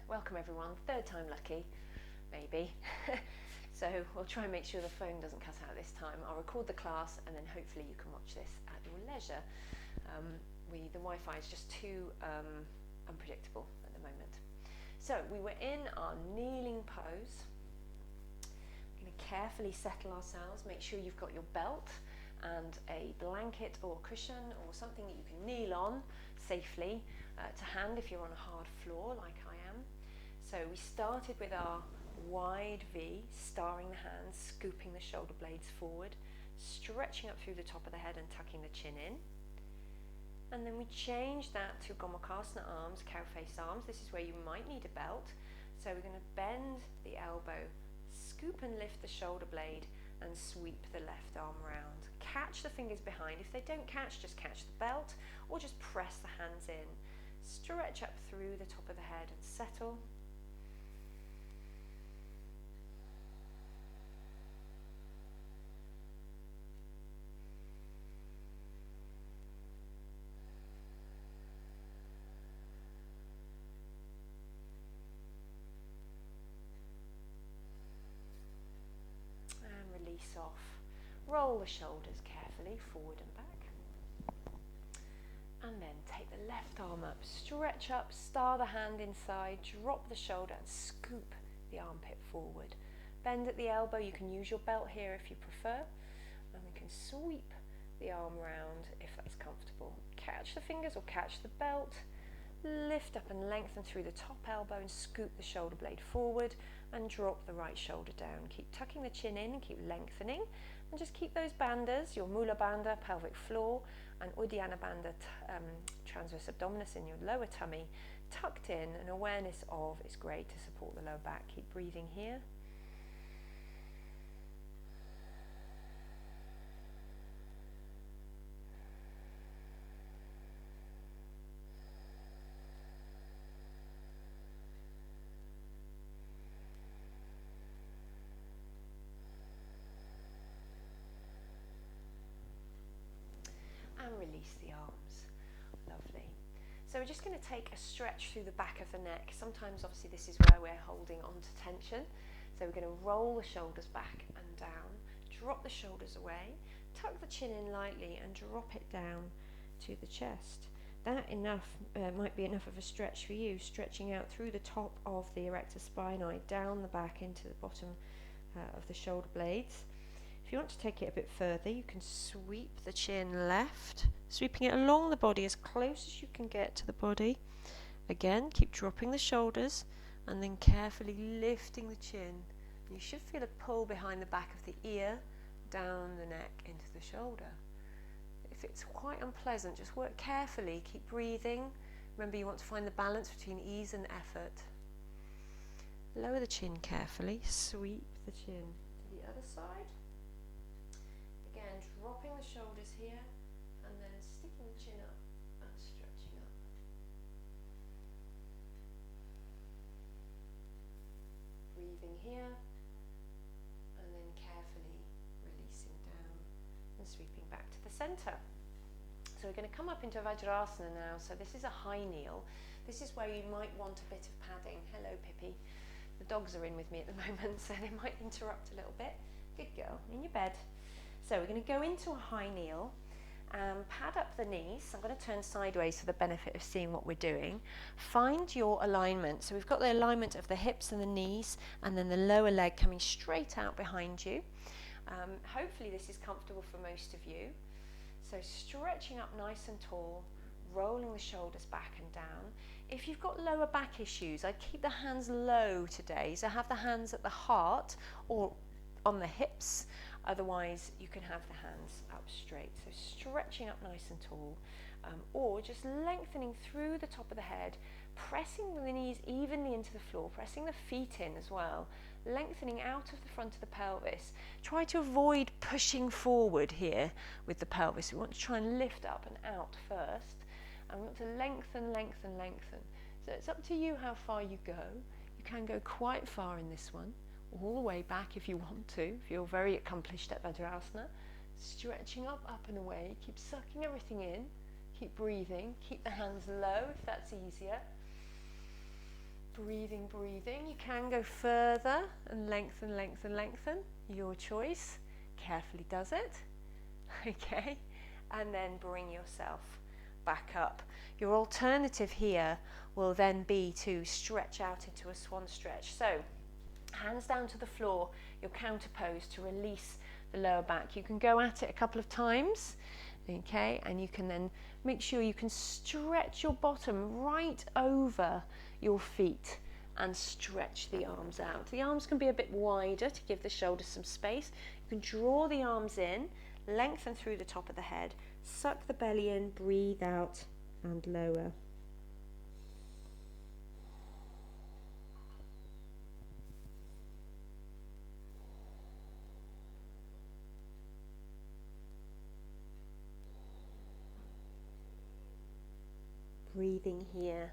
Welcome everyone, third time lucky, maybe. So we'll try and make sure the phone doesn't cut out this time. I'll record the class and then hopefully you can watch this at your leisure. The Wi-Fi is just too unpredictable at the moment. So we were in our kneeling pose. We're going to carefully settle ourselves, make sure you've got your belt and a blanket or cushion or something that you can kneel on safely to hand if you're on a hard floor like I am. So we started with our wide V, starring the hands, scooping the shoulder blades forward, stretching up through the top of the head and tucking the chin in. And then we changed that to Gomukhasana arms, cow face arms. This is where you might need a belt. So we're going to bend the elbow, scoop and lift the shoulder blade and sweep the left arm round. Catch the fingers behind. If they don't catch, just catch the belt or just press the hands in. Stretch up through the top of the head and settle. And release off. Roll the shoulders carefully forward and back. And then take the left arm up, stretch up, star the hand inside, drop the shoulder and scoop the armpit forward. Bend at the elbow, you can use your belt here if you prefer. And we can sweep the arm round if that's comfortable. Catch the fingers or catch the belt. Lift up and lengthen through the top elbow and scoop the shoulder blade forward and drop the right shoulder down. Keep tucking the chin in and keep lengthening. And just keep those bandhas, your Mula Bandha, pelvic floor, and Uddiyana Bandha, transverse abdominis in your lower tummy, tucked in, and awareness of is great to support the lower back. Keep breathing here. And release the arms. Lovely. So we're just going to take a stretch through the back of the neck. Sometimes obviously this is where we're holding on to tension. So we're going to roll the shoulders back and down, drop the shoulders away, tuck the chin in lightly and drop it down to the chest. That might be enough of a stretch for you, stretching out through the top of the erector spinae, down the back into the bottom of the shoulder blades. If you want to take it a bit further, you can sweep the chin left, sweeping it along the body as close as you can get to the body. Again, keep dropping the shoulders and then carefully lifting the chin. You should feel a pull behind the back of the ear, down the neck into the shoulder. If it's quite unpleasant, just work carefully, keep breathing. Remember, you want to find the balance between ease and effort. Lower the chin carefully, sweep the chin to the other side. Again, dropping the shoulders here and then sticking the chin up and stretching up. Breathing here and then carefully releasing down and sweeping back to the center. So we're going to come up into Vajrasana now. So this is a high kneel. This is where you might want a bit of padding. Hello, Pippi. The dogs are in with me at the moment, so they might interrupt a little bit. Good girl, in your bed. So we're going to go into a high kneel, pad up the knees. I'm going to turn sideways for the benefit of seeing what we're doing. Find your alignment. So we've got the alignment of the hips and the knees and then the lower leg coming straight out behind you. Hopefully this is comfortable for most of you. So stretching up nice and tall, rolling the shoulders back and down. If you've got lower back issues, I'd keep the hands low today. So have the hands at the heart or on the hips. Otherwise, you can have the hands up straight. So stretching up nice and tall, or just lengthening through the top of the head, pressing the knees evenly into the floor, pressing the feet in as well, lengthening out of the front of the pelvis. Try to avoid pushing forward here with the pelvis. We want to try and lift up and out first, and we want to lengthen, lengthen, lengthen. So it's up to you how far you go. You can go quite far in this one. All the way back if you want to, if you're very accomplished at Vajrasana. Stretching up, up and away. Keep sucking everything in. Keep breathing. Keep the hands low if that's easier. Breathing, breathing. You can go further and lengthen, lengthen, lengthen. Your choice. Carefully does it. Okay. And then bring yourself back up. Your alternative here will then be to stretch out into a swan stretch. So, hands down to the floor, your counter pose to release the lower back. You can go at it a couple of times, okay, and you can then make sure you can stretch your bottom right over your feet and stretch the arms out. The arms can be a bit wider to give the shoulders some space. You can draw the arms in, lengthen through the top of the head, suck the belly in, breathe out and lower. Breathing here,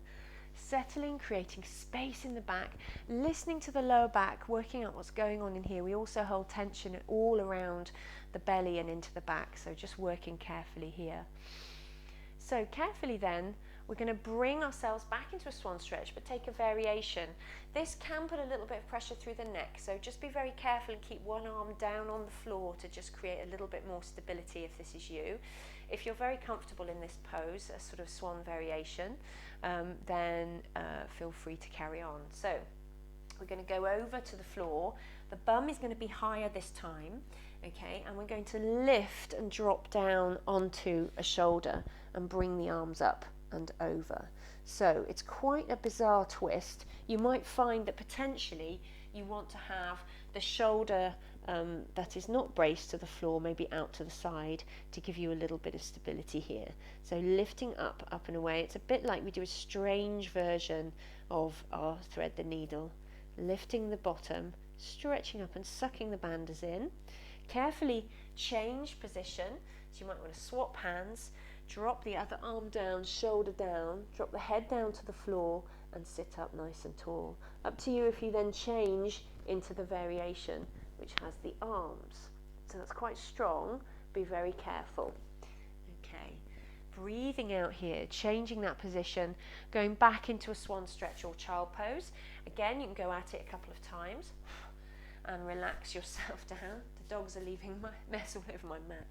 settling, creating space in the back, listening to the lower back, working out what's going on in here. We also hold tension all around the belly and into the back, so just working carefully here. So carefully then, we're going to bring ourselves back into a swan stretch, but take a variation. This can put a little bit of pressure through the neck, so just be very careful and keep one arm down on the floor to just create a little bit more stability if this is you. If you're very comfortable in this pose, a sort of swan variation, then feel free to carry on. So we're going to go over to the floor. The bum is going to be higher this time, okay, and we're going to lift and drop down onto a shoulder and bring the arms up and over. So it's quite a bizarre twist. You might find that potentially you want to have the shoulder that is not braced to the floor, maybe out to the side, to give you a little bit of stability here. So lifting up, up and away. It's a bit like we do a strange version of our thread the needle. Lifting the bottom, stretching up and sucking the bandhas in. Carefully change position. So you might want to swap hands, drop the other arm down, shoulder down, drop the head down to the floor and sit up nice and tall. Up to you if you then change into the variation, which has the arms. So that's quite strong. Be very careful. Okay, breathing out here, changing that position, going back into a swan stretch or child pose. Again, you can go at it a couple of times and relax yourself down. The dogs are leaving my mess all over my mat.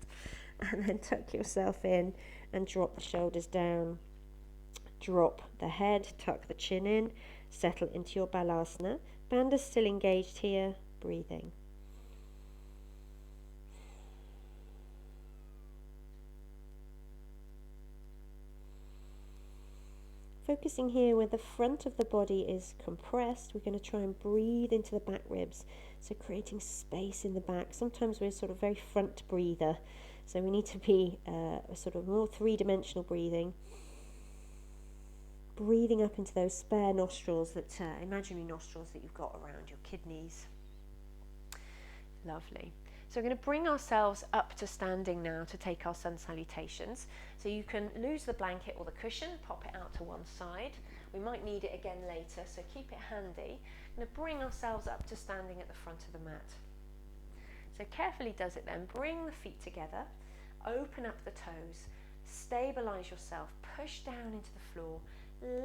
And then tuck yourself in and drop the shoulders down. Drop the head, tuck the chin in, settle into your balasana. Bandhas still engaged here, breathing. Focusing here where the front of the body is compressed, we're going to try and breathe into the back ribs, so creating space in the back. Sometimes we're sort of very front breather, so we need to be a sort of more three-dimensional breathing. Breathing up into those spare nostrils, that imaginary nostrils that you've got around your kidneys. Lovely. So we're going to bring ourselves up to standing now to take our sun salutations. So you can lose the blanket or the cushion, pop it out to one side. We might need it again later, so keep it handy. We're going to bring ourselves up to standing at the front of the mat. So carefully does it then. Bring the feet together, open up the toes, stabilize yourself, push down into the floor,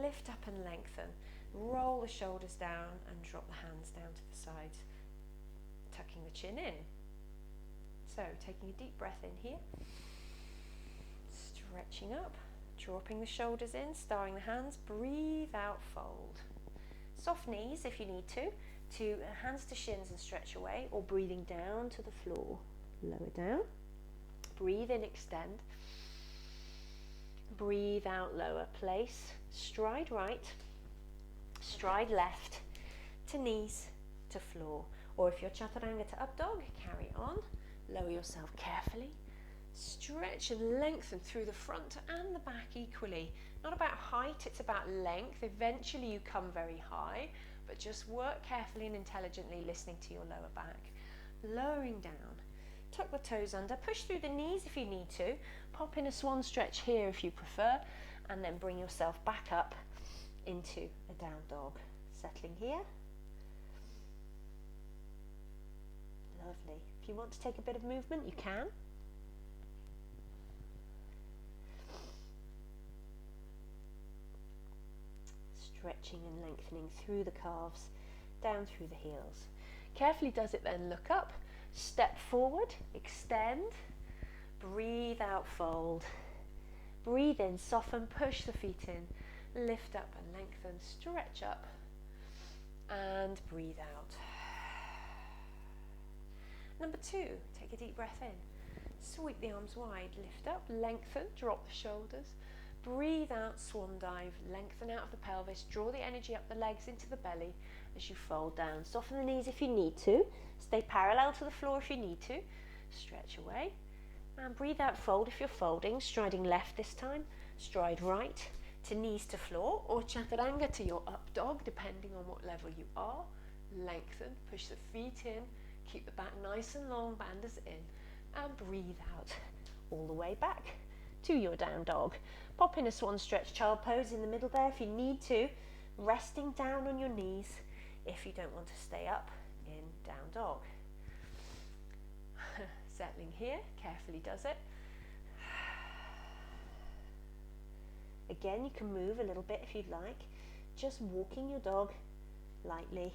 lift up and lengthen, roll the shoulders down and drop the hands down to the sides, tucking the chin in. So taking a deep breath in here, stretching up, dropping the shoulders in, starring the hands, breathe out, fold. Soft knees if you need to hands to shins and stretch away, or breathing down to the floor, lower down, breathe in, extend, breathe out, lower, place, stride right, stride left, to knees, to floor, or if you're chaturanga to up dog, carry on. Lower yourself carefully, stretch and lengthen through the front and the back equally. Not about height, it's about length. Eventually you come very high, but just work carefully and intelligently, listening to your lower back. Lowering down, tuck the toes under, push through the knees if you need to, pop in a swan stretch here if you prefer, and then bring yourself back up into a down dog. Settling here. Lovely. If you want to take a bit of movement, you can. stretching and lengthening through the calves, down through the heels. Carefully does it then, look up, step forward, extend, breathe out, fold. Breathe in, soften, push the feet in, lift up and lengthen, stretch up, and breathe out. Number 2, take a deep breath in. Sweep the arms wide, lift up, lengthen, drop the shoulders. Breathe out, swan dive, lengthen out of the pelvis, draw the energy up the legs into the belly as you fold down. Soften the knees if you need to, stay parallel to the floor if you need to, stretch away. And breathe out, fold if you're folding, striding left this time, stride right to knees to floor, or chaturanga to your up dog, depending on what level you are. Lengthen, push the feet in, keep the back nice and long, bandas in, and breathe out all the way back to your down dog. Pop in a swan stretch child pose in the middle there if you need to, resting down on your knees if you don't want to stay up in down dog. Settling here, carefully does it. Again, you can move a little bit if you'd like, just walking your dog lightly.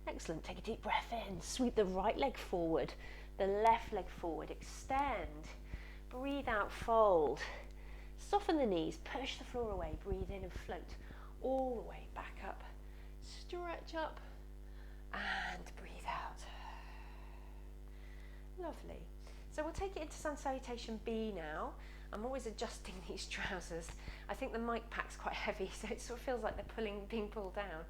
Excellent, take a deep breath in, sweep the right leg forward, the left leg forward, extend, breathe out, fold, soften the knees, push the floor away, breathe in and float all the way back up, stretch up and breathe out. Lovely. So we'll take it into Sun Salutation B now. I'm always adjusting these trousers. I think the mic pack's quite heavy, so it sort of feels like they're being pulled down.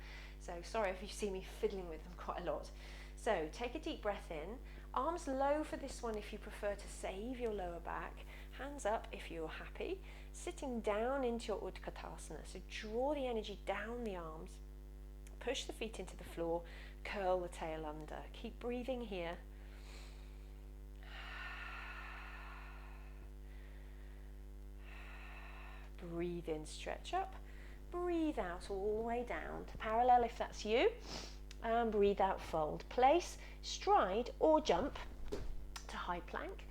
So sorry if you see me fiddling with them quite a lot. So take a deep breath in, arms low for this one if you prefer to save your lower back, hands up if you're happy, sitting down into your Utkatasana. So draw the energy down the arms, push the feet into the floor, curl the tail under. Keep breathing here. Breathe in, stretch up. Breathe out all the way down to parallel if that's you, and breathe out, fold. Place, stride or jump to high plank,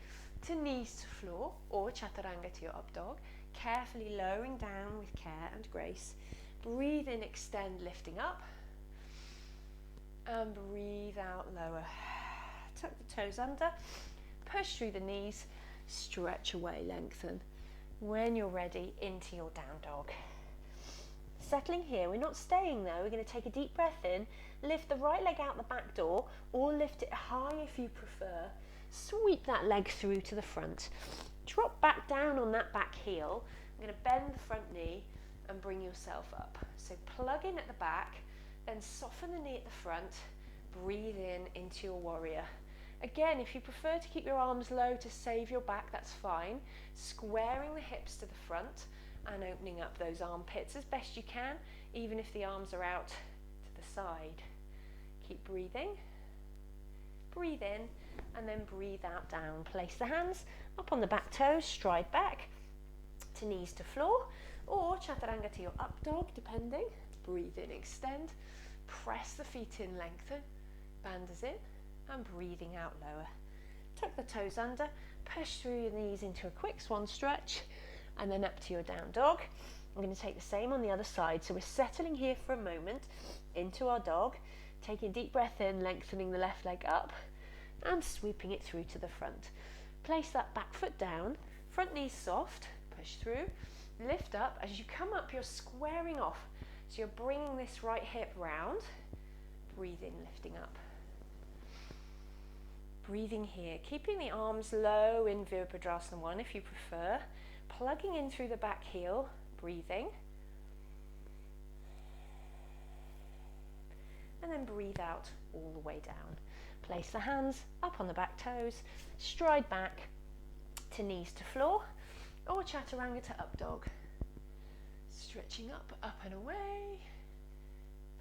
to knees to floor, or chaturanga to your up dog, carefully lowering down with care and grace. Breathe in, extend, lifting up, and breathe out, lower. Tuck the toes under, push through the knees, stretch away, lengthen. When you're ready, into your down dog. Settling here, we're not staying there, we're going to take a deep breath in, lift the right leg out the back door, or lift it high if you prefer. Sweep that leg through to the front. Drop back down on that back heel. I'm going to bend the front knee and bring yourself up. So plug in at the back, then soften the knee at the front, breathe in into your warrior. Again, if you prefer to keep your arms low to save your back, that's fine. Squaring the hips to the front and opening up those armpits as best you can, even if the arms are out to the side. Keep breathing. Breathe in and then breathe out down. Place the hands up on the back toes, stride back to knees to floor, or chaturanga to your up dog, depending. Breathe in, extend, press the feet in, lengthen, bandas in, and breathing out lower. Tuck the toes under, push through your knees into a quick swan stretch, and then up to your down dog. I'm going to take the same on the other side. So we're settling here for a moment into our dog, taking a deep breath in, lengthening the left leg up, and sweeping it through to the front. Place that back foot down, front knee soft, push through, lift up. As you come up, you're squaring off. So you're bringing this right hip round, breathe in, lifting up. Breathing here, keeping the arms low in Virabhadrasana 1 if you prefer, plugging in through the back heel, breathing, and then breathe out all the way down. Place the hands up on the back toes, stride back to knees to floor, or chaturanga to up dog. Stretching up, up and away,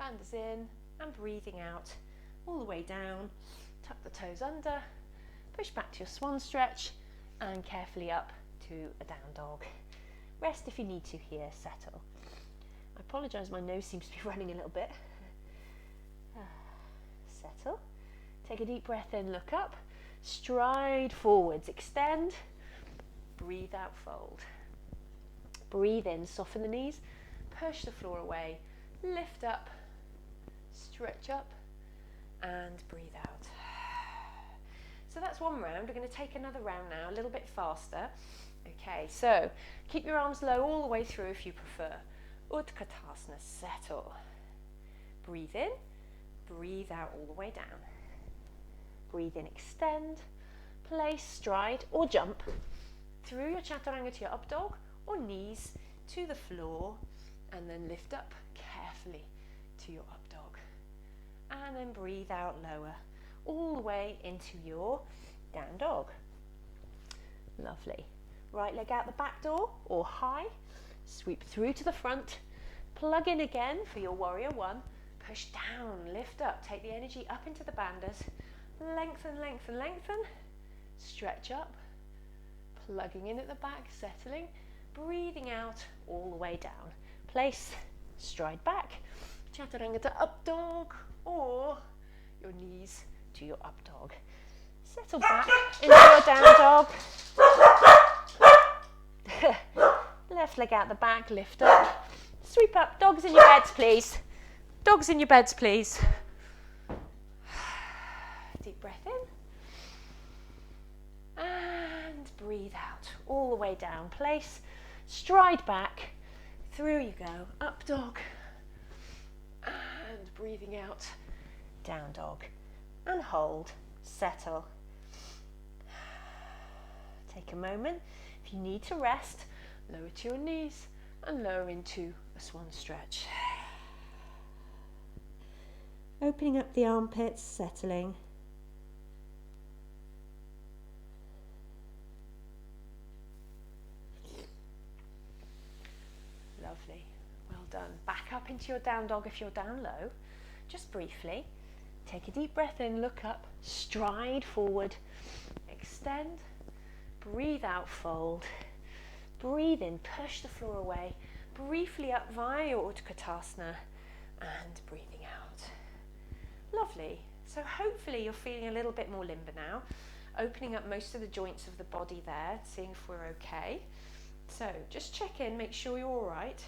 bandas in, and breathing out all the way down. Tuck the toes under, push back to your swan stretch, and carefully up to a down dog. Rest if you need to here, settle. I apologise, my nose seems to be running a little bit. Settle. Take a deep breath in, look up, stride forwards, extend, breathe out, fold. Breathe in, soften the knees, push the floor away, lift up, stretch up, and breathe out. So that's one round. We're going to take another round now, a little bit faster. Okay, so keep your arms low all the way through if you prefer. Utkatasana, settle. Breathe in, breathe out all the way down. Breathe in, extend, place, stride or jump through your chaturanga to your up dog or knees to the floor, and then lift up carefully to your up dog. And then breathe out lower, all the way into your down dog. Lovely. Right leg out the back door or high, sweep through to the front, plug in again for your warrior one, push down, lift up, take the energy up into the bandhas, lengthen, lengthen, lengthen, stretch up, plugging in at the back, settling, breathing out all the way down. Place, stride back, chaturanga to up dog or your knees to your up dog. Settle back into your down dog. Left leg out the back, lift up, sweep up. Dogs in your beds, please. Dogs in your beds, please. Deep breath in. And breathe out all the way down. Place, stride back, through you go, up dog, and breathing out, down dog, and hold, settle. Take a moment. If you need to rest, lower to your knees and lower into a swan stretch. Opening up the armpits, settling. Lovely, well done. Back up into your down dog if you're down low. Just briefly, take a deep breath in, look up, stride forward, extend, breathe out, fold, breathe in, push the floor away, briefly up via your Utkatasana and breathing out. Lovely, so hopefully you're feeling a little bit more limber now, opening up most of the joints of the body there, seeing if we're okay. So just check in, make sure you're all right.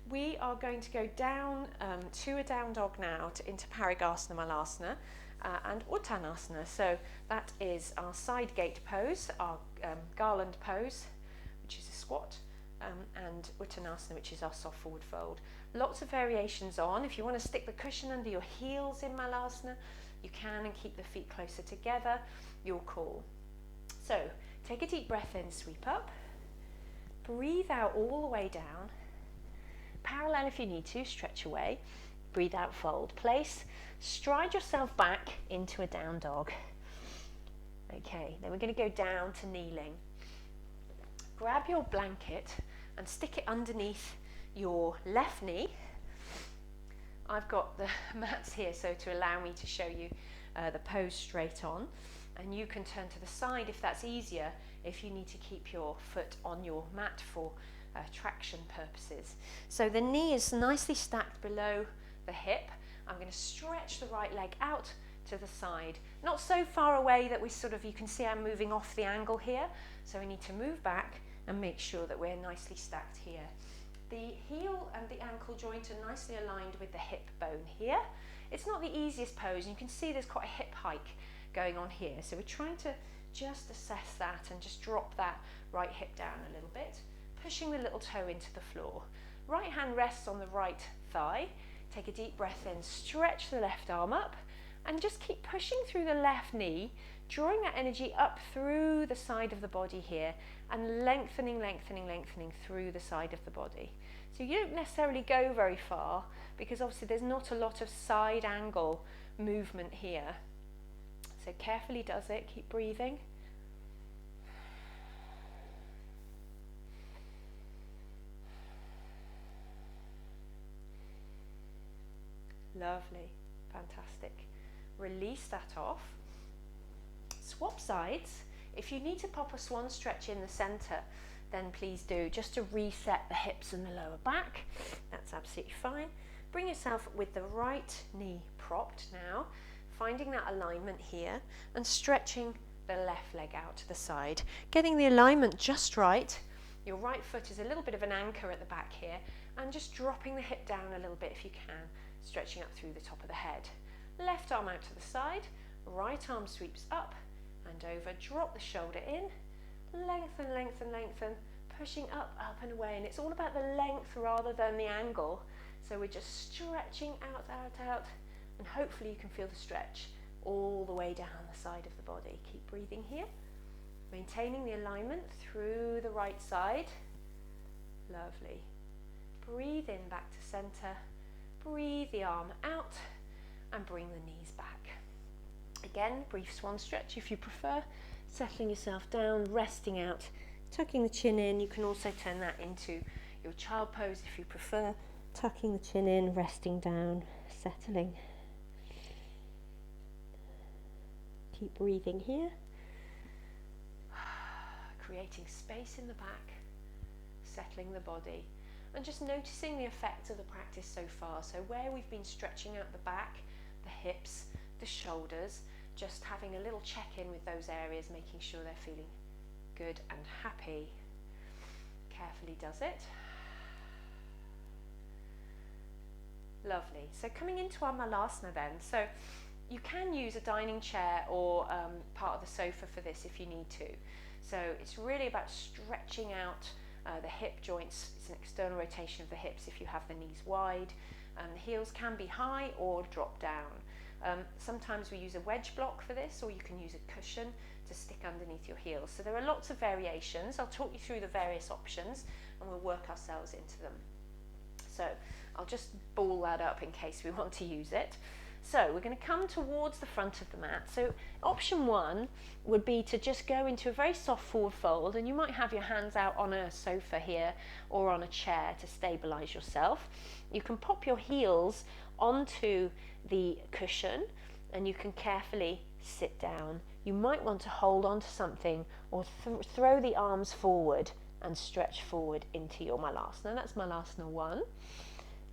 We are going to go down to a down dog now into Parigasana Malasana and Uttanasana. So that is our side gate pose, our garland pose, which is a squat, and Uttanasana, which is our soft forward fold. Lots of variations on. If you want to stick the cushion under your heels in Malasana, you can, and keep the feet closer together, your call. So take a deep breath in, sweep up, breathe out all the way down, parallel if you need to, stretch away, breathe out, fold, place, stride yourself back into a down dog. Okay, then we're going to go down to kneeling. Grab your blanket and stick it underneath your left knee. I've got the mats here so to allow me to show you the pose straight on, and you can turn to the side if that's easier, if you need to keep your foot on your mat for traction purposes. So the knee is nicely stacked below the hip. I'm going to stretch the right leg out to the side, not so far away that we you can see I'm moving off the angle here, so we need to move back and make sure that we're nicely stacked here. The heel and the ankle joint are nicely aligned with the hip bone here. It's not the easiest pose, and you can see there's quite a hip hike going on here, so we're trying to just assess that and just drop that right hip down a little bit, pushing the little toe into the floor. Right hand rests on the right thigh. Take a deep breath in, stretch the left arm up, and just keep pushing through the left knee, drawing that energy up through the side of the body here, and lengthening, lengthening, lengthening through the side of the body. So you don't necessarily go very far, because obviously there's not a lot of side angle movement here. So carefully does it, keep breathing. Lovely, fantastic. Release that off. Swap sides. If you need to pop a swan stretch in the center, then please do, just to reset the hips and the lower back. That's absolutely fine. Bring yourself with the right knee propped now, finding that alignment here and stretching the left leg out to the side, getting the alignment just right. Your right foot is a little bit of an anchor at the back here, and just dropping the hip down a little bit if you can, stretching up through the top of the head. Left arm out to the side, right arm sweeps up and over, drop the shoulder in, lengthen, lengthen, lengthen, pushing up, up and away, and it's all about the length rather than the angle. So we're just stretching out, out, out, and hopefully you can feel the stretch all the way down the side of the body. Keep breathing here, maintaining the alignment through the right side. Lovely. Breathe in back to center, breathe the arm out, and bring the knees back. Again, brief swan stretch if you prefer, settling yourself down, resting out, tucking the chin in. You can also turn that into your child pose if you prefer, tucking the chin in, resting down, settling. Keep breathing here, creating space in the back, settling the body, and just noticing the effect of the practice so far. So where we've been stretching out the back, the hips, the shoulders, just having a little check-in with those areas, making sure they're feeling good and happy. Carefully does it. Lovely. So coming into our Malasana then. So you can use a dining chair or part of the sofa for this if you need to. So it's really about stretching out the hip joints. It's an external rotation of the hips if you have the knees wide. The heels can be high or drop down. Sometimes we use a wedge block for this, or you can use a cushion to stick underneath your heels. So there are lots of variations. I'll talk you through the various options and we'll work ourselves into them. So I'll just ball that up in case we want to use it. So we're going to come towards the front of the mat. So option one would be to just go into a very soft forward fold, and you might have your hands out on a sofa here or on a chair to stabilize yourself. You can pop your heels onto the cushion and you can carefully sit down. You might want to hold on to something or throw the arms forward and stretch forward into your Malasana. That's Malasana 1.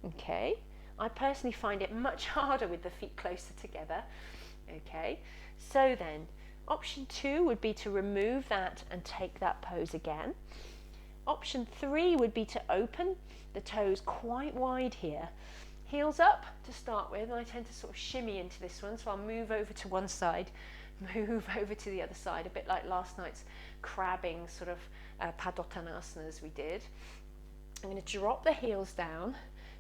Okay. I personally find it much harder with the feet closer together. Okay, so then option 2 would be to remove that and take that pose again. Option 3 would be to open the toes quite wide here. Heels up to start with, and I tend to sort of shimmy into this one, so I'll move over to one side, move over to the other side, a bit like last night's crabbing sort of Padottanasana we did. I'm going to drop the heels down,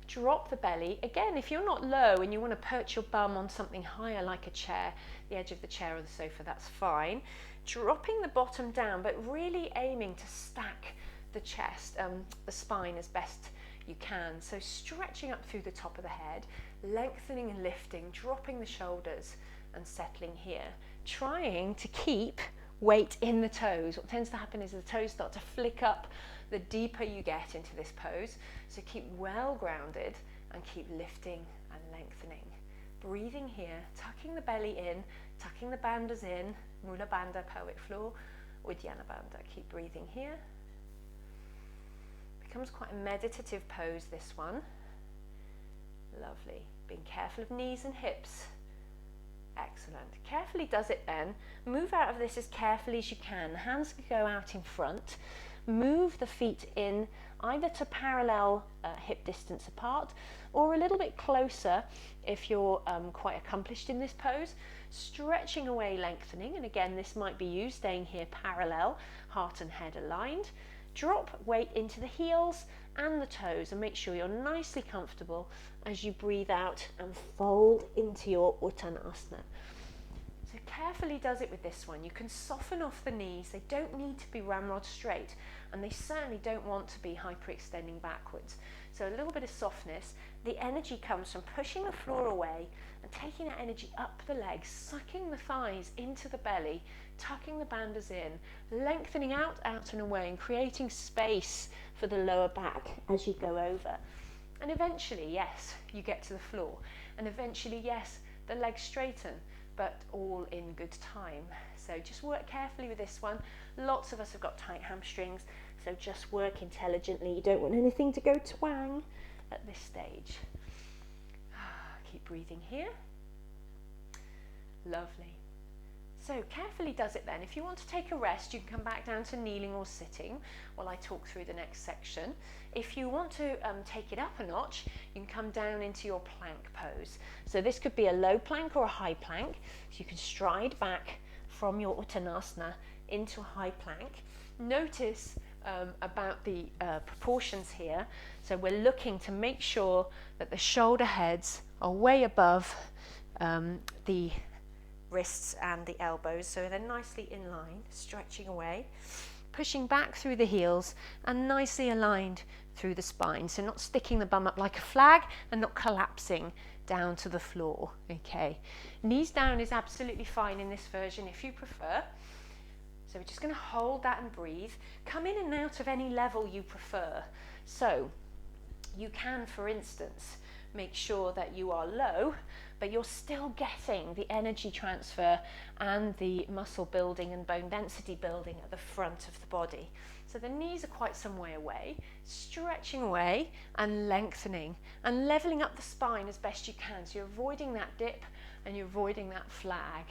drop the belly. Again, if you're not low and you want to perch your bum on something higher like a chair, the edge of the chair or the sofa, that's fine. Dropping the bottom down, but really aiming to stack the chest, the spine as best you can. So stretching up through the top of the head, lengthening and lifting, dropping the shoulders and settling here. Trying to keep weight in the toes. What tends to happen is the toes start to flick up the deeper you get into this pose. So keep well grounded and keep lifting and lengthening. Breathing here, tucking the belly in, tucking the bandhas in, Mula Bandha, pelvic floor, Uddiyana Bandha. Keep breathing here. Becomes quite a meditative pose, this one. Lovely. Being careful of knees and hips. Excellent. Carefully does it then. Move out of this as carefully as you can. The hands can go out in front. Move the feet in either to parallel hip distance apart or a little bit closer if you're quite accomplished in this pose. Stretching away, lengthening, and again this might be you staying here parallel, heart and head aligned. Drop weight into the heels and the toes and make sure you're nicely comfortable as you breathe out and fold into your Uttanasana. So carefully does it with this one. You can soften off the knees. They don't need to be ramrod straight, and they certainly don't want to be hyperextending backwards. So a little bit of softness. The energy comes from pushing the floor away and taking that energy up the legs, sucking the thighs into the belly, tucking the bandhas in, lengthening out, out and away, and creating space for the lower back as you go over. And eventually, yes, you get to the floor. And eventually, yes, the legs straighten, but all in good time. So just work carefully with this one. Lots of us have got tight hamstrings, so just work intelligently. You don't want anything to go twang at this stage. Keep breathing here. Lovely. So carefully does it then. If you want to take a rest, you can come back down to kneeling or sitting while I talk through the next section. If you want to take it up a notch, you can come down into your plank pose. So this could be a low plank or a high plank. So you can stride back from your Uttanasana into a high plank. Notice about the proportions here. So we're looking to make sure that the shoulder heads are way above the wrists and the elbows, so they're nicely in line, stretching away, pushing back through the heels and nicely aligned through the spine, so not sticking the bum up like a flag and not collapsing down to the floor. Okay, knees down is absolutely fine in this version if you prefer. So we're just going to hold that and breathe. Come in and out of any level you prefer. So you can, for instance, make sure that you are low, but you're still getting the energy transfer and the muscle building and bone density building at the front of the body. So the knees are quite some way away, stretching away and lengthening and leveling up the spine as best you can. So you're avoiding that dip and you're avoiding that flag.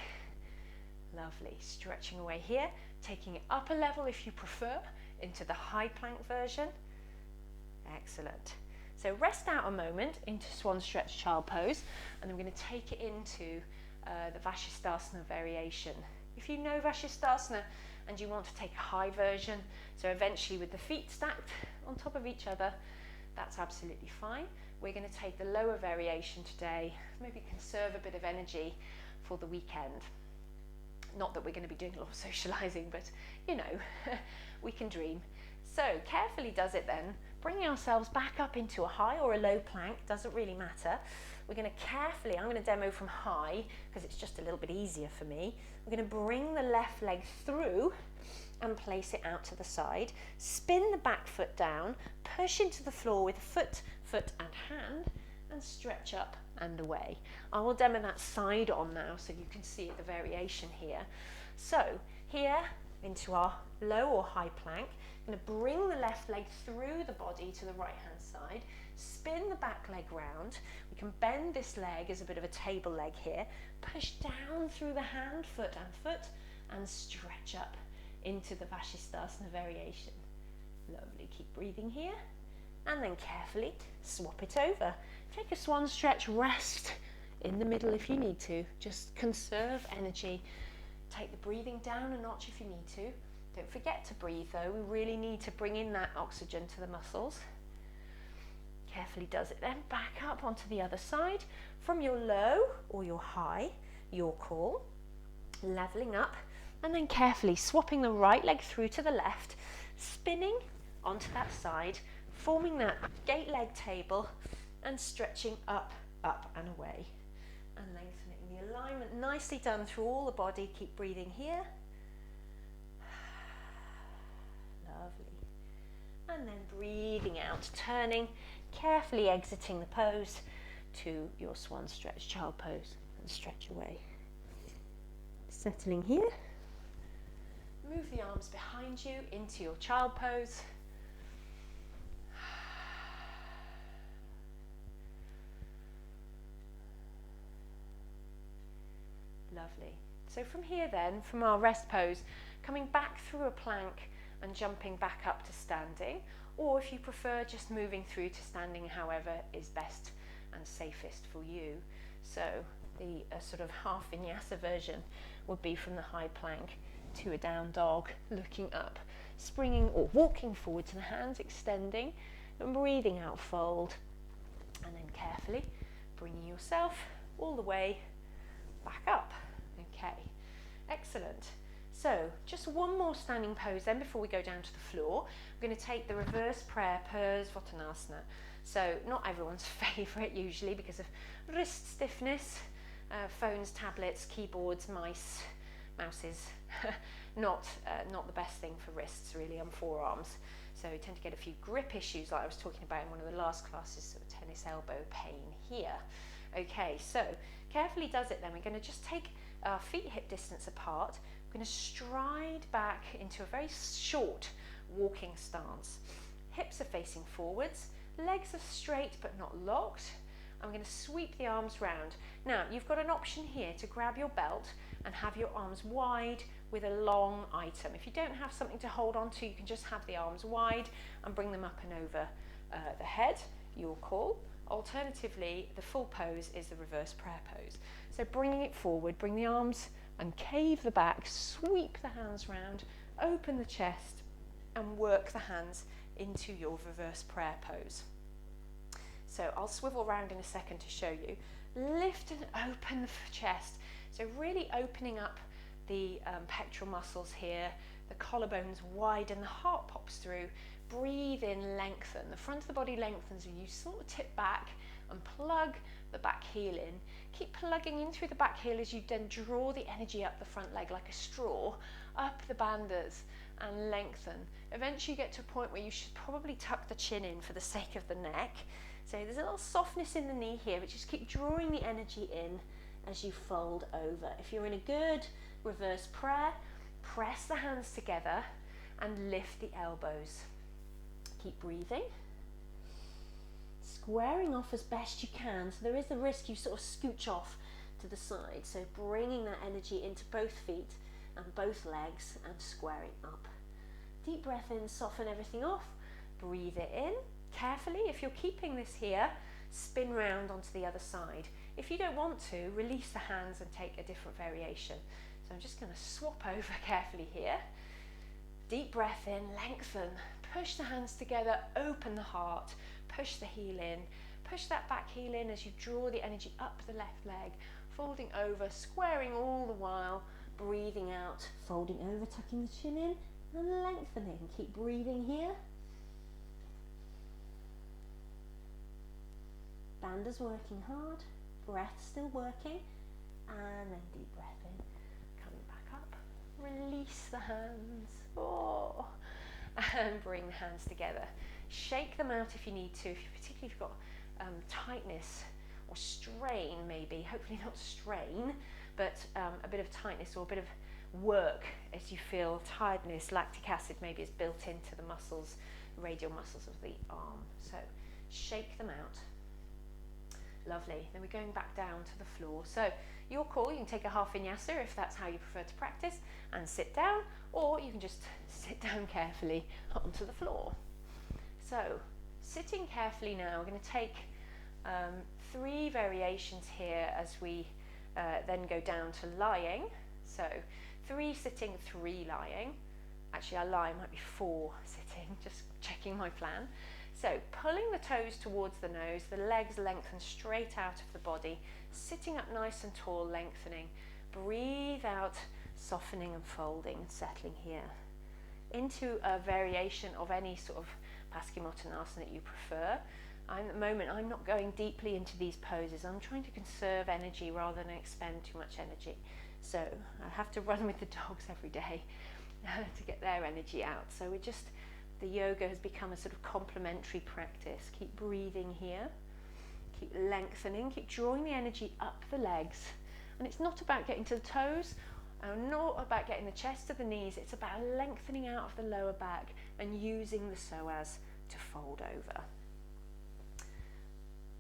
Lovely, stretching away here, taking it up a level if you prefer, into the high plank version. Excellent. So rest out a moment into swan stretch child pose, and then we're going to take it into the Vashisthasana variation. If you know Vashisthasana and you want to take a high version, so eventually with the feet stacked on top of each other, that's absolutely fine. We're going to take the lower variation today, maybe conserve a bit of energy for the weekend. Not that we're going to be doing a lot of socializing, but you know, we can dream. So carefully does it then, bringing ourselves back up into a high or a low plank, doesn't really matter. We're going to carefully, I'm going to demo from high because it's just a little bit easier for me. We're going to bring the left leg through and place it out to the side. Spin the back foot down, push into the floor with foot and hand, and stretch up and away. I will demo that side on now so you can see the variation here. So here into our low or high plank, I'm going to bring the left leg through the body to the right hand side, spin the back leg round. We can bend this leg as a bit of a table leg here, push down through the hand, foot, and stretch up into the Vashisthasana variation. Lovely, keep breathing here, and then carefully swap it over. Take a swan stretch, rest in the middle if you need to, just conserve energy. Take the breathing down a notch if you need to. Don't forget to breathe though, we really need to bring in that oxygen to the muscles. Carefully does it then, back up onto the other side. From your low or your high, your call. Leveling up, and then carefully swapping the right leg through to the left, spinning onto that side, forming that gate leg table, and stretching up, and away. And lengthening the alignment, nicely done through all the body. Keep breathing here. Lovely. And then breathing out, turning, carefully exiting the pose to your swan stretch child pose and stretch away. Settling here. Move the arms behind you into your child pose. Lovely. So from here then, from our rest pose, coming back through a plank and jumping back up to standing, or if you prefer, just moving through to standing, however is best and safest for you. So the sort of half vinyasa version would be from the high plank to a down dog, looking up, springing or walking forward to the hands, extending and breathing out, fold, and then carefully bringing yourself all the way back up. Okay, excellent. So just one more standing pose then before we go down to the floor. We're going to take the reverse prayer Pursvottanasana. So not everyone's favourite usually because of wrist stiffness, phones, tablets, keyboards, mouses, not the best thing for wrists really and forearms. So you tend to get a few grip issues like I was talking about in one of the last classes, sort of tennis elbow pain here. Okay, so carefully does it then. We're going to just take our feet hip distance apart. We're going to stride back into a very short walking stance. Hips are facing forwards, legs are straight but not locked, I'm going to sweep the arms round. Now, you've got an option here to grab your belt and have your arms wide with a long item. If you don't have something to hold on to, you can just have the arms wide and bring them up and over the head, your call. Alternatively, the full pose is the reverse prayer pose. So bringing it forward, bring the arms and cave the back, sweep the hands round, open the chest and work the hands into your reverse prayer pose. So I'll swivel around in a second to show you. Lift and open the chest. So really opening up the pectoral muscles here, the collarbones widen, the heart pops through. Breathe in, lengthen. The front of the body lengthens and you sort of tip back and plug the back heel in. Keep plugging in through the back heel as you then draw the energy up the front leg like a straw, up the bandhas and lengthen. Eventually you get to a point where you should probably tuck the chin in for the sake of the neck. So there's a little softness in the knee here, but just keep drawing the energy in as you fold over. If you're in a good reverse prayer, press the hands together and lift the elbows. Keep breathing. Squaring off as best you can. So there is the risk you sort of scooch off to the side. So bringing that energy into both feet and both legs and squaring up. Deep breath in, soften everything off. Breathe it in. Carefully, if you're keeping this here, spin round onto the other side. If you don't want to, release the hands and take a different variation. So I'm just going to swap over carefully here. Deep breath in, lengthen. Push the hands together, open the heart, push the heel in, push that back heel in as you draw the energy up the left leg, folding over, squaring all the while, breathing out, folding over, tucking the chin in and lengthening. Keep breathing here. Bandhas working hard, breath still working, and then deep breath in, coming back up, release the hands, and bring the hands together. Shake them out if you need to, particularly if you've got tightness or strain maybe, hopefully not strain, but a bit of tightness or a bit of work as you feel tiredness. Lactic acid maybe is built into the muscles, radial muscles of the arm. So shake them out. Lovely. Then we're going back down to the floor. So your call, you can take a half vinyasa if that's how you prefer to practice and sit down, or you can just sit down carefully onto the floor. So sitting carefully now, we're going to take 3 variations here as we then go down to lying. So 3 sitting, 3 lying. Actually our lie might be 4 sitting, just checking my plan. So pulling the toes towards the nose, the legs lengthen straight out of the body, sitting up nice and tall, lengthening. Breathe out, softening and folding and settling here. Into a variation of any sort of Paschimottanasana that you prefer. At the moment I'm not going deeply into these poses. I'm trying to conserve energy rather than expend too much energy. So I have to run with the dogs every day to get their energy out. So we're just, the yoga has become a sort of complementary practice. Keep breathing here, keep lengthening, keep drawing the energy up the legs. And it's not about getting to the toes, not about getting the chest to the knees, it's about lengthening out of the lower back and using the psoas to fold over.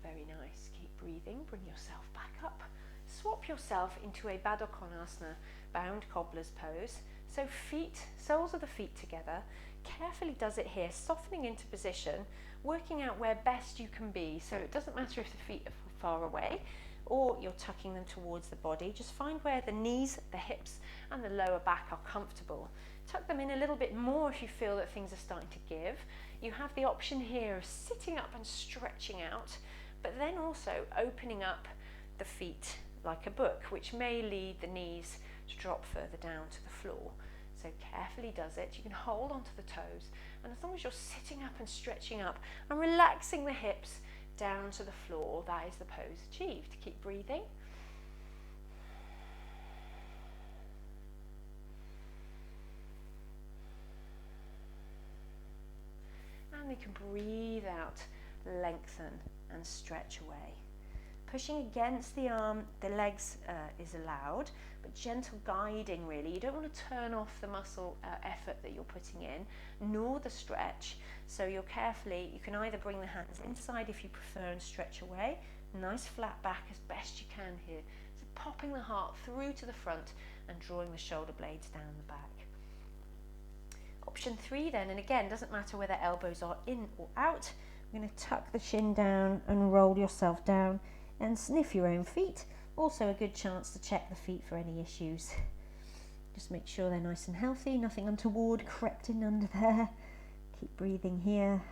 Very nice, keep breathing, bring yourself back up. Swap yourself into a Baddha Konasana, bound cobbler's pose. So feet, soles of the feet together, carefully does it here, softening into position, working out where best you can be. So it doesn't matter if the feet are far away or you're tucking them towards the body. Just find where the knees, the hips and the lower back are comfortable. Tuck them in a little bit more if you feel that things are starting to give. You have the option here of sitting up and stretching out, but then also opening up the feet like a book, which may lead the knees to drop further down to the floor. So carefully does it. You can hold onto the toes, and as long as you're sitting up and stretching up and relaxing the hips down to the floor, that is the pose achieved. Keep breathing. And we can breathe out, lengthen and stretch away. Pushing against the arm, the legs is allowed, but gentle guiding really. You don't want to turn off the muscle effort that you're putting in, nor the stretch. So you're carefully, you can either bring the hands inside if you prefer and stretch away, Nice flat back as best you can here. So popping the heart through to the front and drawing the shoulder blades down the back. Option 3 then, and again, doesn't matter whether elbows are in or out. We're going to tuck the shin down and roll yourself down and sniff your own feet. Also a good chance to check the feet for any issues. Just make sure they're nice and healthy, nothing untoward crept in under there. Keep breathing here,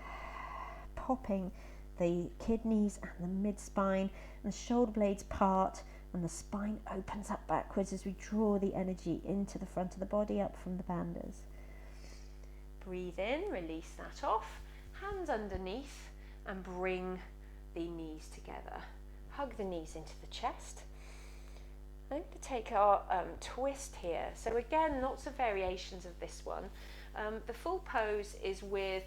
popping the kidneys and the mid-spine, and the shoulder blades part and the spine opens up backwards as we draw the energy into the front of the body up from the bandhas. Breathe in, release that off, hands underneath and bring the knees together. Hug the knees into the chest. I'm going to take our twist here. So again, lots of variations of this one. The full pose is with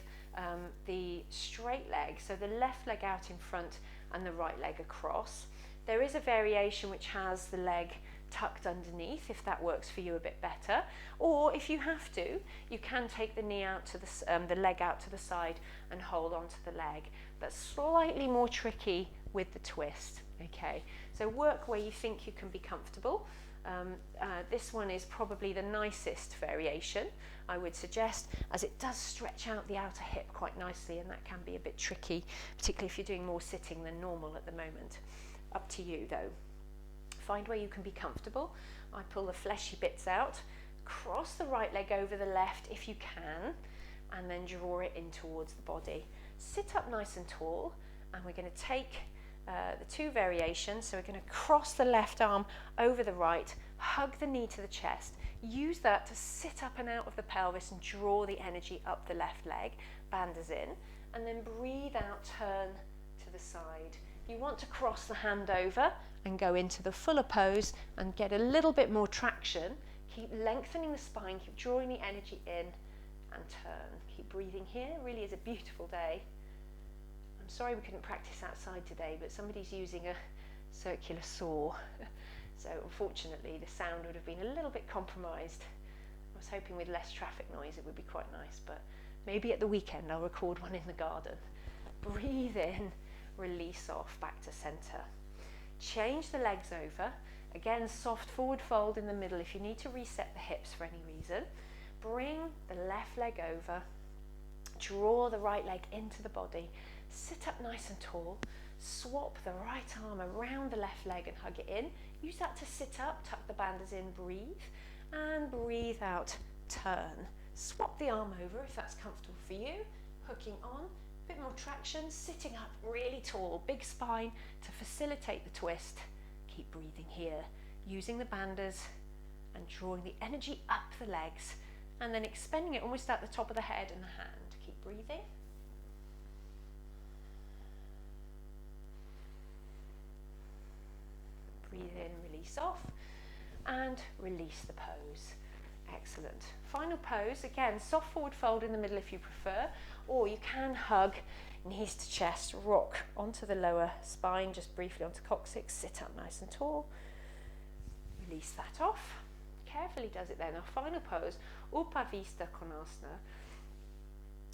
the straight leg, so the left leg out in front and the right leg across. There is a variation which has the leg tucked underneath, if that works for you a bit better, or if you have to, you can take the knee out to the leg out to the side and hold onto the leg. That's slightly more tricky with the twist. Okay, so work where you think you can be comfortable. This one is probably the nicest variation, I would suggest, as it does stretch out the outer hip quite nicely, and that can be a bit tricky, particularly if you're doing more sitting than normal at the moment. Up to you though. Find where you can be comfortable. I pull the fleshy bits out, cross the right leg over the left if you can, and then draw it in towards the body. Sit up nice and tall, and we're going to take the two variations. So we're going to cross the left arm over the right, hug the knee to the chest, use that to sit up and out of the pelvis and draw the energy up the left leg, bandhas in, and then breathe out, turn to the side. You want to cross the hand over and go into the fuller pose and get a little bit more traction. Keep lengthening the spine, keep drawing the energy in and turn. Keep breathing here. It really is a beautiful day. I'm sorry we couldn't practice outside today, but somebody's using a circular saw. So unfortunately the sound would have been a little bit compromised. I was hoping with less traffic noise it would be quite nice, but maybe at the weekend I'll record one in the garden. Breathe in, release off, back to center. Change the legs over. Again, soft forward fold in the middle if you need to reset the hips for any reason. Bring the left leg over, draw the right leg into the body, sit up nice and tall, swap the right arm around the left leg and hug it in. Use that to sit up, tuck the bandhas in, breathe, and breathe out, turn. Swap the arm over if that's comfortable for you, hooking on, a bit more traction, sitting up really tall, big spine to facilitate the twist. Keep breathing here, using the bandhas and drawing the energy up the legs and then expending it almost at the top of the head and the hand. Keep breathing. Breathe in, release off, and release the pose. Excellent. Final pose, again, soft forward fold in the middle if you prefer, or you can hug knees to chest, rock onto the lower spine, just briefly onto coccyx, sit up nice and tall, release that off. Carefully does it then. Our final pose, Upavista Konasana.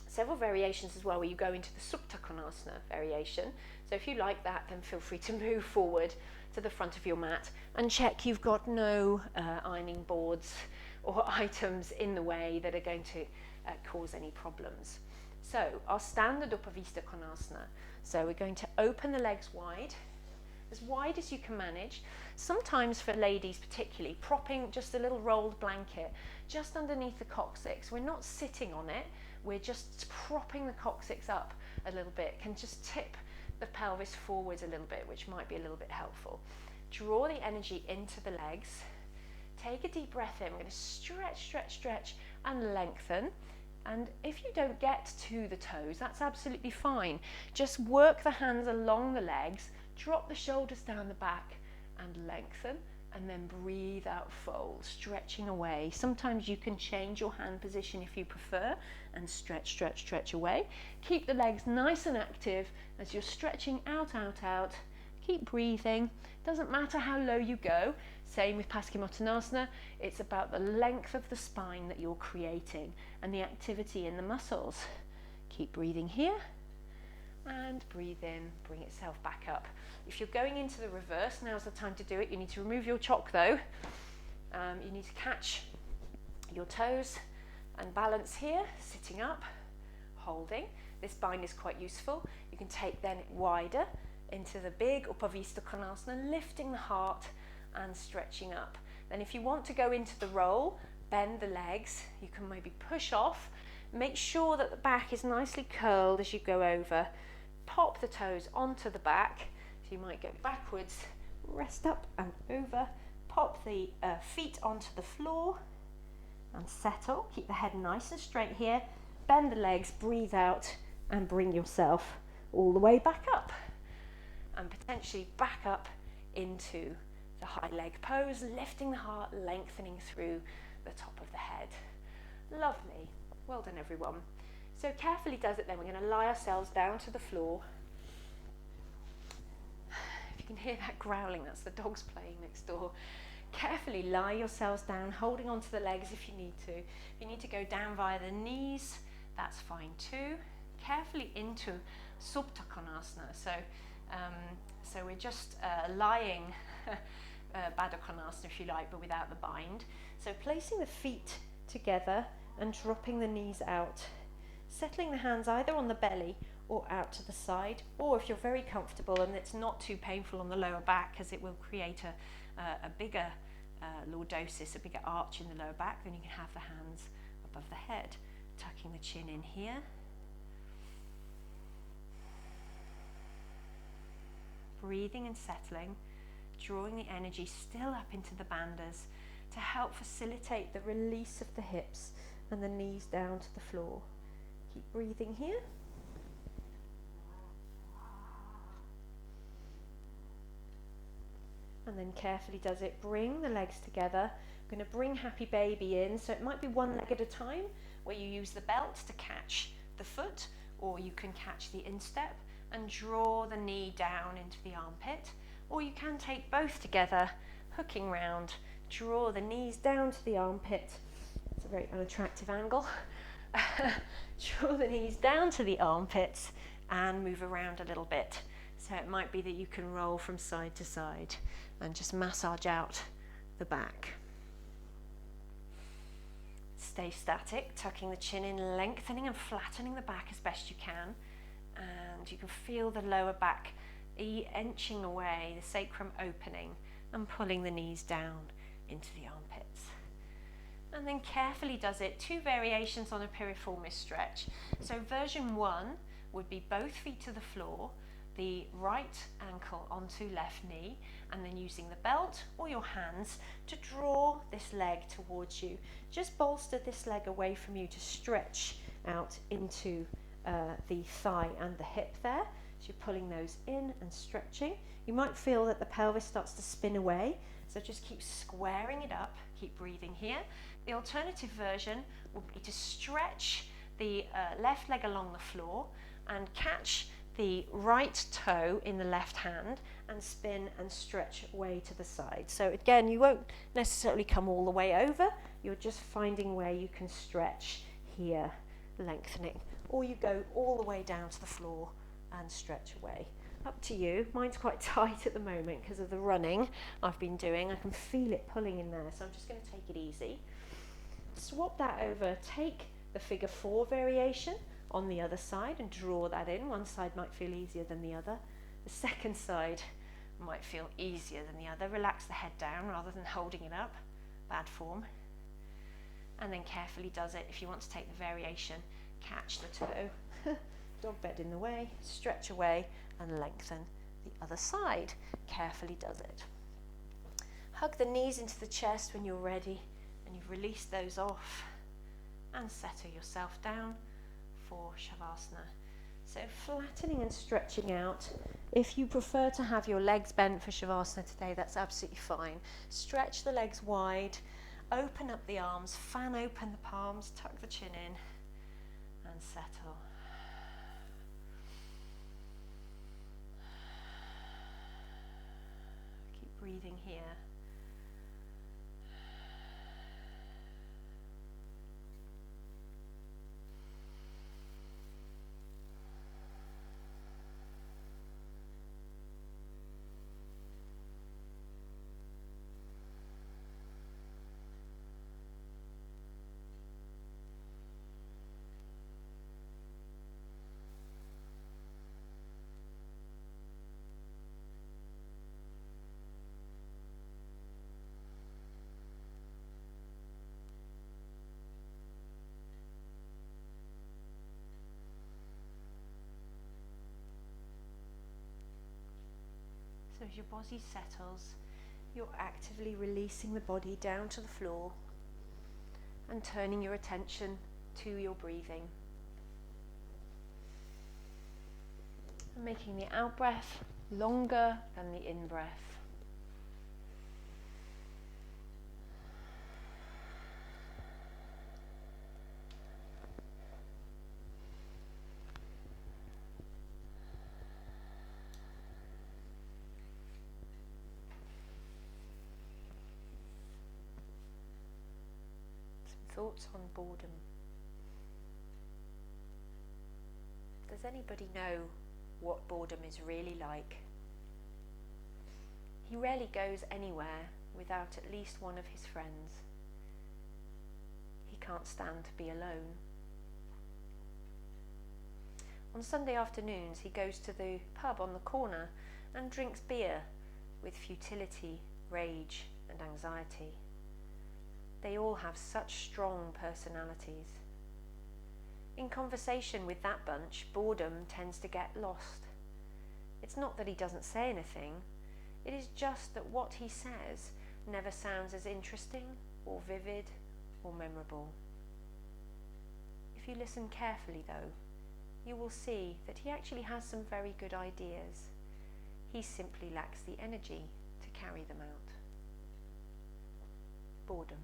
Several variations as well where you go into the Supta Konasana variation. So if you like that, then feel free to move forward to the front of your mat and check you've got no ironing boards or items in the way that are going to cause any problems. So our standard Upavista Konasana. So we're going to open the legs wide as you can manage. Sometimes for ladies particularly, propping just a little rolled blanket just underneath the coccyx. We're not sitting on it, we're just propping the coccyx up a little bit, can just tip the pelvis forwards a little bit, which might be a little bit helpful. Draw the energy into the legs. Take a deep breath in. We're going to stretch, stretch, stretch and lengthen. And if you don't get to the toes, that's absolutely fine. Just work the hands along the legs, drop the shoulders down the back and lengthen, and then breathe out, fold, stretching away. Sometimes you can change your hand position if you prefer and stretch, stretch, stretch away. Keep the legs nice and active as you're stretching out, out, out. Keep breathing. Doesn't matter how low you go. Same with Paschimottanasana. It's about the length of the spine that you're creating and the activity in the muscles. Keep breathing here. and breathe in, bring itself back up. If you're going into the reverse, now's the time to do it. You need to remove your chock though. You need to catch your toes and balance here, sitting up, holding. This bind is quite useful. You can take then wider into the big Upavista Konasana, lifting the heart and stretching up. Then if you want to go into the roll, bend the legs. You can maybe push off. Make sure that the back is nicely curled as you go over. Pop the toes onto the back. So you might go backwards, rest up and over. Pop the feet onto the floor and settle. Keep the head nice and straight here. Bend the legs, breathe out and bring yourself all the way back up. And potentially back up into the high leg pose, lifting the heart, lengthening through the top of the head. Lovely. Well done, everyone. So carefully does it then. We're going to lie ourselves down to the floor. If you can hear that growling, that's the dogs playing next door. Carefully lie yourselves down, holding onto the legs if you need to. If you need to go down via the knees, that's fine too. Carefully into Supta Konasana. So we're just lying Baddha Konasana if you like, but without the bind. So placing the feet together and dropping the knees out. Settling the hands either on the belly or out to the side, or if you're very comfortable and it's not too painful on the lower back, as it will create a bigger lordosis, a bigger arch in the lower back, then you can have the hands above the head, tucking the chin in here. Breathing and settling, drawing the energy still up into the bandhas to help facilitate the release of the hips and the knees down to the floor. Keep breathing here. And then carefully does it, bring the legs together. I'm going to bring happy baby in, so it might be one leg at a time, where you use the belt to catch the foot, or you can catch the instep and draw the knee down into the armpit, or you can take both together, hooking round, draw the knees down to the armpit. It's a very unattractive angle. Draw the knees down to the armpits and move around a little bit. So it might be that you can roll from side to side and just massage out the back. Stay static, tucking the chin in, lengthening and flattening the back as best you can. And you can feel the lower back inching away, the sacrum opening and pulling the knees down into the armpits. And then carefully does it, 2 variations on a piriformis stretch. So version 1 would be both feet to the floor, the right ankle onto left knee, and then using the belt or your hands to draw this leg towards you. Just bolster this leg away from you to stretch out into the thigh and the hip there. So you're pulling those in and stretching. You might feel that the pelvis starts to spin away, so just keep squaring it up, keep breathing here. The alternative version would be to stretch the left leg along the floor and catch the right toe in the left hand and spin and stretch away to the side. So again, you won't necessarily come all the way over, you're just finding where you can stretch here, lengthening, or you go all the way down to the floor and stretch away. Up to you. Mine's quite tight at the moment because of the running I've been doing. I can feel it pulling in there, so I'm just going to take it easy. Swap that over, take the figure 4 variation on the other side and draw that in. One side might feel easier than the other. The second side might feel easier than the other. Relax the head down rather than holding it up. Bad form. And then carefully does it. If you want to take the variation, catch the toe, dog bed in the way, stretch away and lengthen the other side. Carefully does it. Hug the knees into the chest when you're ready and you've released those off, and settle yourself down for Shavasana. So flattening and stretching out. If you prefer to have your legs bent for Shavasana today, that's absolutely fine. Stretch the legs wide, open up the arms, fan open the palms, tuck the chin in and settle. Keep breathing here. So as your body settles, you're actively releasing the body down to the floor and turning your attention to your breathing. And making the out breath longer than the in breath. Thoughts on boredom. Does anybody know what boredom is really like? He rarely goes anywhere without at least one of his friends. He can't stand to be alone. On Sunday afternoons he goes to the pub on the corner and drinks beer with futility, rage and anxiety. They all have such strong personalities. In conversation with that bunch, boredom tends to get lost. It's not that he doesn't say anything, it is just that what he says never sounds as interesting or vivid or memorable. If you listen carefully though, you will see that he actually has some very good ideas. He simply lacks the energy to carry them out. Boredom.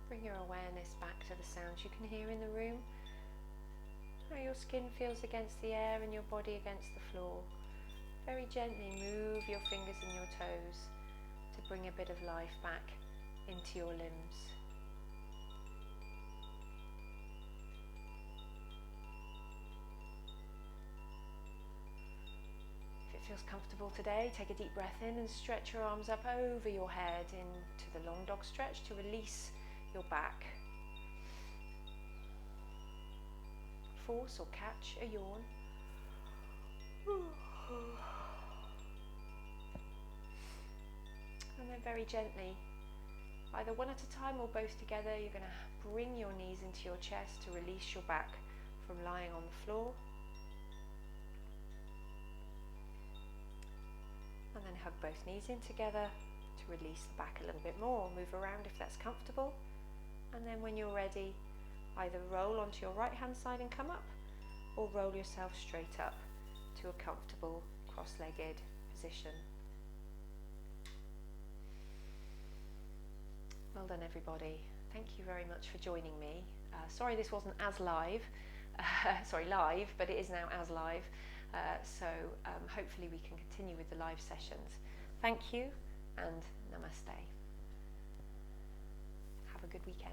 Bring your awareness back to the sounds you can hear in the room. How your skin feels against the air and your body against the floor. Very gently move your fingers and your toes to bring a bit of life back into your limbs. If it feels comfortable today, take a deep breath in and stretch your arms up over your head into the long dog stretch to release your back. Force or catch a yawn. And then very gently, either one at a time or both together, you're going to bring your knees into your chest to release your back from lying on the floor. And then hug both knees in together to release the back a little bit more. Move around if that's comfortable. And then when you're ready, either roll onto your right hand side and come up, or roll yourself straight up to a comfortable cross-legged position. Well done everybody. Thank you very much for joining me. Sorry this wasn't as live, live, but it is now as live. So hopefully we can continue with the live sessions. Thank you and namaste. Have a good weekend.